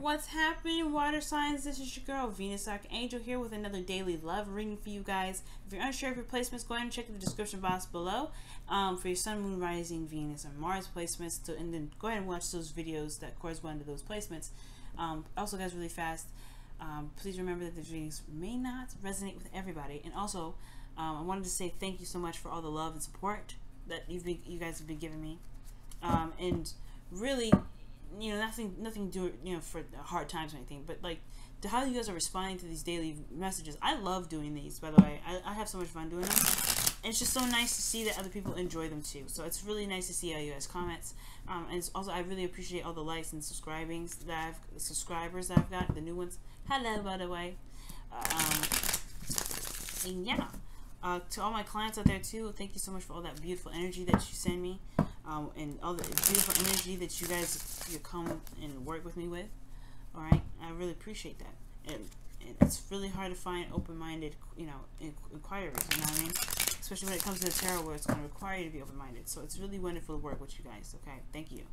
What's happening, water signs? This is your girl Venus Archangel here with another daily love reading for you guys. If you're unsure of your placements, go ahead and check the description box below for your sun, moon, rising, Venus, and Mars placements, and then go ahead and watch those videos that correspond to those placements. Also, guys, really fast, please remember that the readings may not resonate with everybody. And also, I wanted to say thank you so much for all the love and support that you guys have been giving me, and really, you know, nothing do, you know, for hard times or anything, but like how you guys are responding to these daily messages. I love doing these, by the way. I have so much fun doing them, and it's just so nice to see that other people enjoy them too. So it's really nice to see all you guys comments, and it's also, I really appreciate all the likes and subscribers that I've got, the new ones. Hello, by the way. And yeah, to all my clients out there too, thank you so much for all that beautiful energy that you send me, and all the beautiful energy that you guys come and work with me with. All right, I really appreciate that. And it's really hard to find open-minded, you know, inquirers. You know what I mean? Especially when it comes to the tarot, where it's going to require you to be open-minded. So it's really wonderful to work with you guys. Okay, thank you.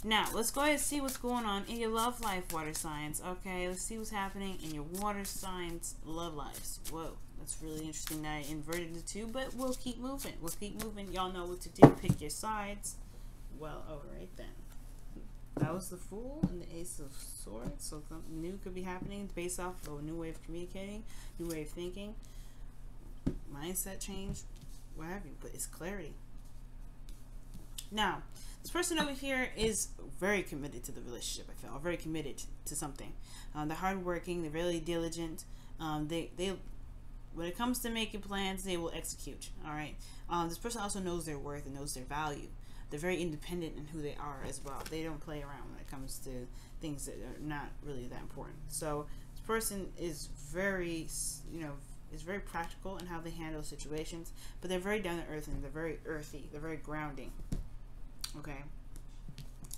Now, let's go ahead and see what's going on in your love life, water signs. Okay, let's see what's happening in your water signs love lives. Whoa, that's really interesting that I inverted the two, but we'll keep moving. We'll keep moving. Y'all know what to do. Pick your sides. Well, all right then. That was the Fool and the Ace of Swords. So something new could be happening based off of a new way of communicating, new way of thinking, mindset change, what have you. But it's clarity. Now, this person over here is very committed to the relationship, I feel, very committed to something. They're hardworking, they're really diligent. They when it comes to making plans, they will execute. All right. This person also knows their worth and knows their value. They're very independent in who they are as well. They don't play around when it comes to things that are not really that important. So this person is very, you know, is very practical in how they handle situations, but they're very down to earth and they're very earthy. They're very grounding. Okay.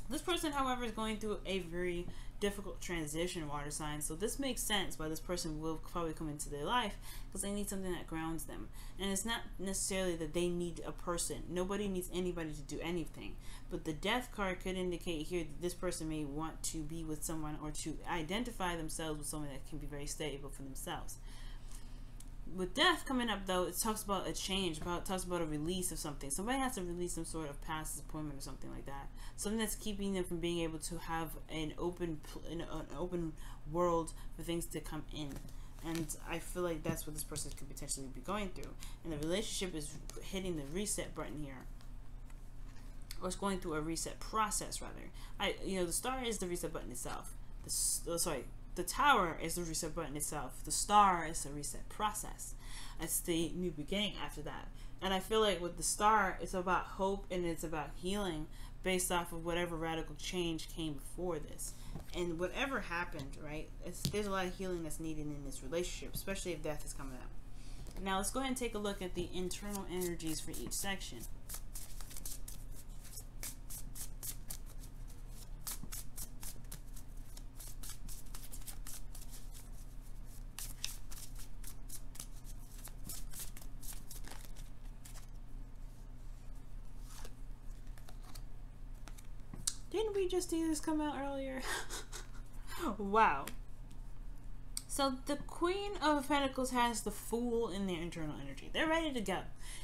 This person, however, is going through a very difficult transition, water signs. So this makes sense why this person will probably come into their life, because they need something that grounds them. And it's not necessarily that they need a person. Nobody needs anybody to do anything. But the Death card could indicate here that this person may want to be with someone or to identify themselves with someone that can be very stable for themselves. With Death coming up, though, it talks about a change, it talks about a release of something. Somebody has to release some sort of past disappointment or something like that. Something that's keeping them from being able to have an open world for things to come in. And I feel like that's what this person could potentially be going through. And the relationship is hitting the reset button here. Or it's going through a reset process, rather. You know, the star is the reset button itself. The tower is the reset button itself. The star is the reset process. It's the new beginning after that. And I feel like with the star, it's about hope and it's about healing based off of whatever radical change came before this. And whatever happened, right, there's a lot of healing that's needed in this relationship, especially if death is coming up. Now let's go ahead and take a look at the internal energies for each section. Didn't we just see this come out earlier? Wow. So the Queen of Pentacles has the Fool in their internal energy. They're ready to go.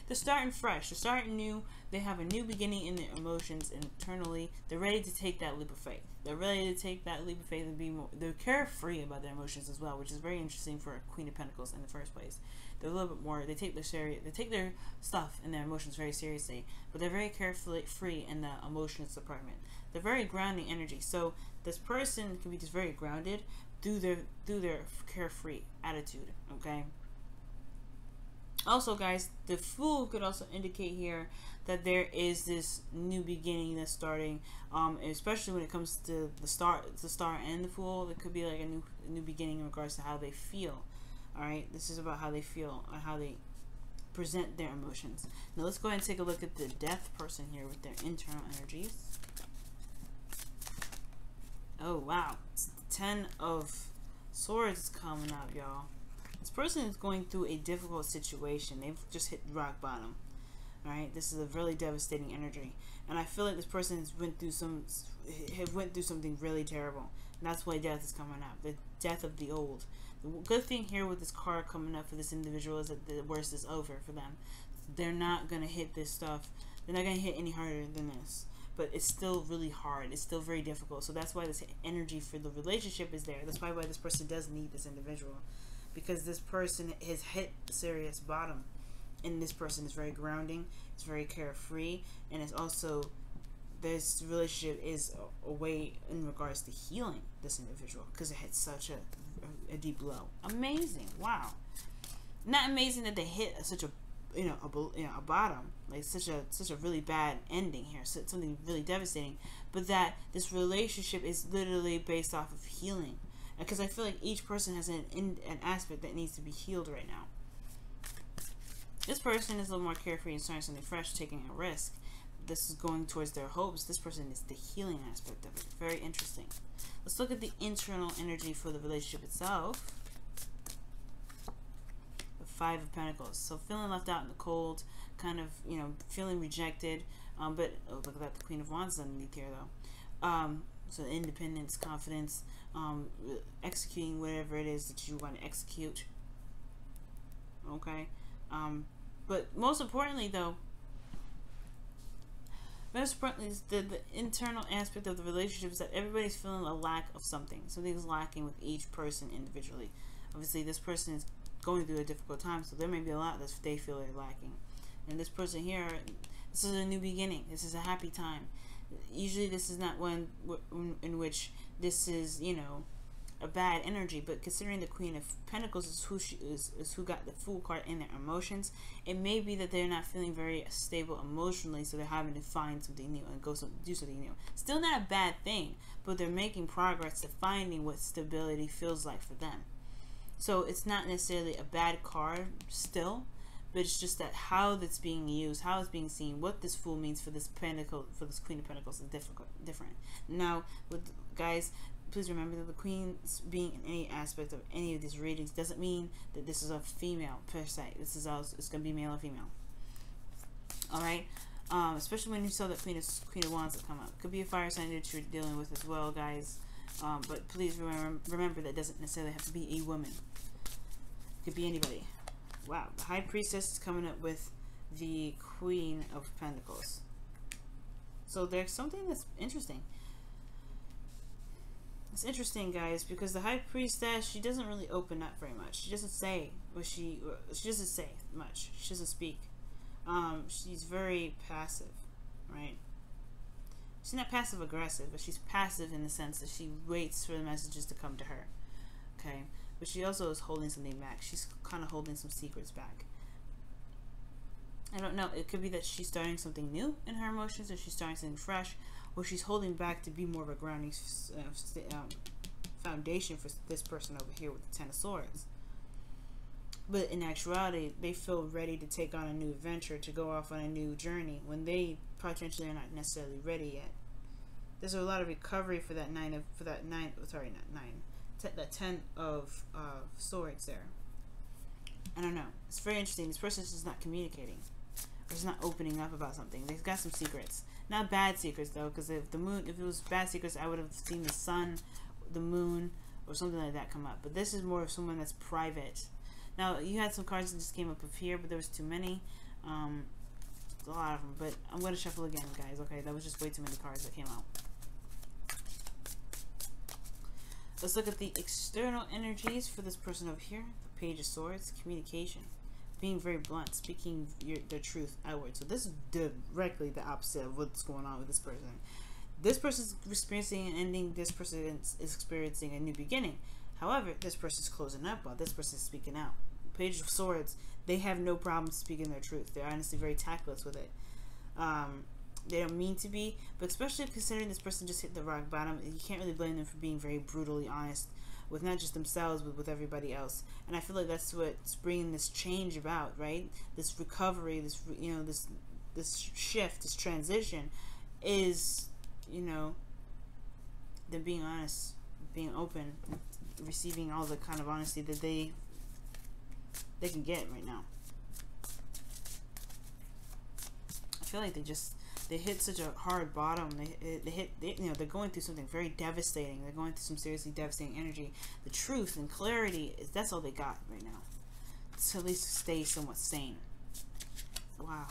They're starting fresh. They're starting new. They have a new beginning in their emotions internally. They're ready to take that leap of faith. They're ready to take that leap of faith and be more. They're carefree about their emotions as well, which is very interesting for a Queen of Pentacles in the first place. They're a little bit more. They take their stuff and their emotions very seriously, but they're very carefree in the emotions department. They're very grounding energy. So this person can be just very grounded through their carefree attitude. Okay. Also, guys, the Fool could also indicate here that there is this new beginning that's starting, especially when it comes to the star and the Fool. It could be like a new beginning in regards to how they feel. All right, this is about how they feel and how they present their emotions. Now let's go ahead and take a look at the Death person here with their internal energies. Oh wow, it's the 10 of Swords coming out, y'all. This person is going through a difficult situation. They've just hit rock bottom. Alright, this is a really devastating energy. And I feel like this person has went through something really terrible. That's why death is coming up. The death of the old. The good thing here with this card coming up for this individual is that the worst is over for them. They're not going to hit this stuff. They're not going to hit any harder than this. But it's still really hard. It's still very difficult. So that's why this energy for the relationship is there. That's why this person does need this individual. Because this person has hit a serious bottom. And this person is very grounding. It's very carefree. And it's also, this relationship is a way in regards to healing this individual. Because it hit such a deep blow. Amazing. Wow. Not amazing that they hit such a a bottom, like such a really bad ending here, so something really devastating, but that this relationship is literally based off of healing, because I feel like each person has an aspect that needs to be healed right now. This person is a little more carefree and starting something fresh, taking a risk. This is going towards their hopes. This person is the healing aspect of it. Very interesting. Let's look at the internal energy for the relationship itself. Five of Pentacles. So feeling left out in the cold, kind of, feeling rejected. But oh, look at that, the Queen of Wands underneath here though. So independence, confidence, executing whatever it is that you want to execute. Okay. But most importantly though, is the internal aspect of the relationship is that everybody's feeling a lack of something. Something's lacking with each person individually. Obviously this person is going through a difficult time, so there may be a lot that they feel they're lacking. And this person here, this is a new beginning. This is a happy time. Usually this is not one in which this is, a bad energy, but considering the Queen of Pentacles is who she is who got the Fool card in their emotions, it may be that they're not feeling very stable emotionally, so they're having to find something new and do something new. Still not a bad thing, but they're making progress to finding what stability feels like for them. So it's not necessarily a bad card still, but it's just that how that's being used, how it's being seen, what this Fool means for this Pentacle, for this Queen of Pentacles is different. Now, guys, please remember that the Queen's being in any aspect of any of these readings doesn't mean that this is a female per se. This is also, it's going to be male or female. All right. Especially when you saw that Queen of Wands that come up. Could be a fire sign that you're dealing with as well, guys. But please remember that doesn't necessarily have to be a woman. It could be anybody. Wow, the High Priestess is coming up with the Queen of Pentacles. So there's something that's interesting. It's interesting, guys, because the High Priestess, she doesn't really open up very much. She doesn't say what she doesn't say much. She doesn't speak. She's very passive, right? She's not passive aggressive, but she's passive in the sense that she waits for the messages to come to her. Okay, but she also is holding something back. She's kind of holding some secrets back. I don't know. It could be that she's starting something new in her emotions, or she's starting something fresh, or she's holding back to be more of a grounding foundation for this person over here with the Ten of Swords. But in actuality, they feel ready to take on a new adventure, to go off on a new journey, when they potentially are not necessarily ready yet. There's a lot of recovery for that that Ten of Swords there. I don't know. It's very interesting. This person is just not communicating, or is not opening up about something. They've got some secrets. Not bad secrets though, because if it was bad secrets, I would have seen the sun, the moon, or something like that come up. But this is more of someone that's private. Now, you had some cards that just came up here, but there was too many. A lot of them. But I'm going to shuffle again, guys. Okay, that was just way too many cards that came out. Let's look at the external energies for this person over here. The Page of Swords, communication. Being very blunt, speaking their truth outward. So this is directly the opposite of what's going on with this person. This person is experiencing an ending. This person is experiencing a new beginning. However, this person is closing up while this person is speaking out. Page of Swords, they have no problem speaking their truth. They're honestly very tactless with it. They don't mean to be, but especially considering this person just hit the rock bottom, you can't really blame them for being very brutally honest with not just themselves, but with everybody else. And I feel like that's what's bringing this change about, right? This recovery, this this shift, this transition is, them being honest, being open, receiving all the kind of honesty that they can get right now. I feel like they just they hit such a hard bottom. They're going through something very devastating. They're going through some seriously devastating energy. The truth and clarity, that's all they got right now. To at least stay somewhat sane. Wow.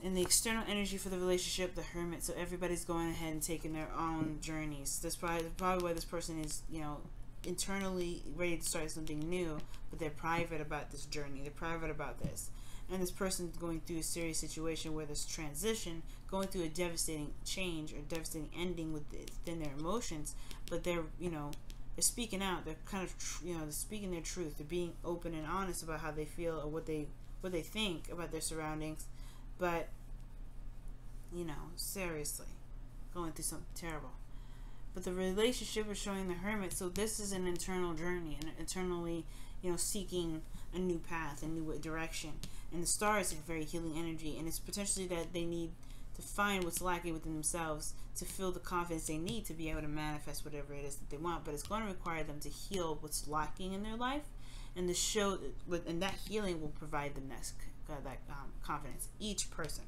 And the external energy for the relationship, the Hermit. So everybody's going ahead and taking their own journeys. That's probably why this person is, you know, internally ready to start something new, but they're private about this journey. They're private about this. And this person's going through a serious situation where there's transition, going through a devastating change or devastating ending within their emotions, but they're, you know, they're speaking out. They're kind of, you know, they're speaking their truth. They're being open and honest about how they feel or what they think about their surroundings. But, you know, seriously, going through something terrible. But the relationship is showing the Hermit. So this is an internal journey, and internally, you know, seeking a new path, a new direction. And the Star is a very healing energy, and it's potentially that they need to find what's lacking within themselves to feel the confidence they need to be able to manifest whatever it is that they want. But it's going to require them to heal what's lacking in their life, and to show, and that healing will provide them that confidence. Each person.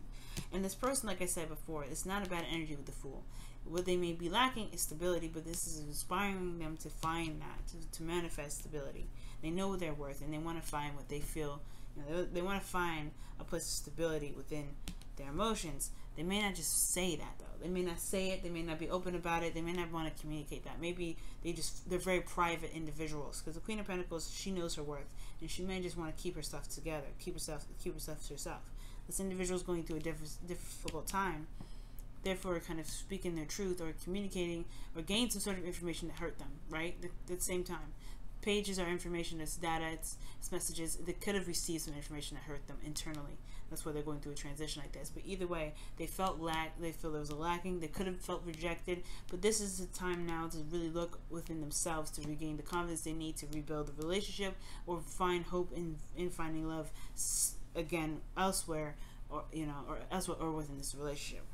And this person, like I said before, it's not a bad energy with the Fool. What they may be lacking is stability, but this is inspiring them to find that, to manifest stability. They know their worth, and they want to find what they feel. You know, they want to find a place of stability within their emotions. They may not just say that, though. They may not say it. They may not be open about it. They may not want to communicate that. Maybe they're very private individuals. Because the Queen of Pentacles, she knows her worth, and she may just want to keep her stuff together, keep herself to herself. This individual is going through a difficult time, therefore kind of speaking their truth or communicating or gaining some sort of information that hurt them, right? At the same time. Pages are information, it's data, it's messages. They could have received some information that hurt them internally. That's why they're going through a transition like this. But either way, they feel there was a lacking. They could have felt rejected. But this is the time now to really look within themselves to regain the confidence they need to rebuild the relationship or find hope in finding love again elsewhere, or elsewhere or within this relationship.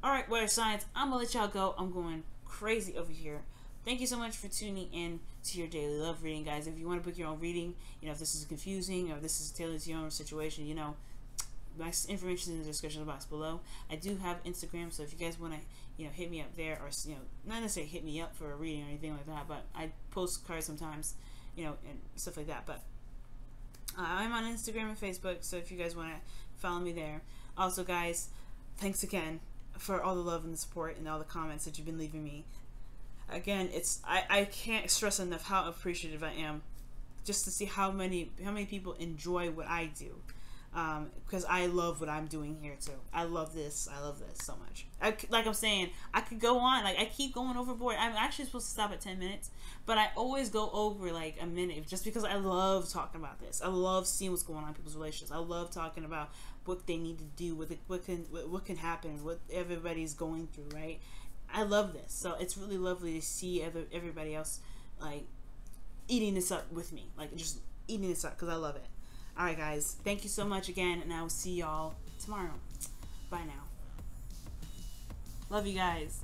Alright, water signs, I'm gonna let y'all go. I'm going crazy over here. Thank you so much for tuning in to your daily love reading, guys. If you want to book your own reading, if this is confusing or if this is tailored to your own situation, my information is in the description box below. I do have Instagram, so if you guys want to, hit me up there, or not necessarily hit me up for a reading or anything like that, but I post cards sometimes, and stuff like that. But I'm on Instagram and Facebook, so if you guys want to follow me there. Also, guys, thanks again for all the love and the support and all the comments that you've been leaving me. Again, I can't stress enough how appreciative I am, just to see how many people enjoy what I do, because I love what I'm doing here too. I love this so much. Like I'm saying, I could go on, I keep going overboard. I'm actually supposed to stop at 10 minutes, but I always go over like a minute, just because I love talking about this. I love seeing what's going on in people's relationships. I love talking about what they need to do, what can happen, what everybody's going through, right? I love this, so it's really lovely to see everybody else eating this up with me, just eating this up, because I love it. Alright, guys, thank you so much again, and I will see y'all tomorrow. Bye now. Love you guys.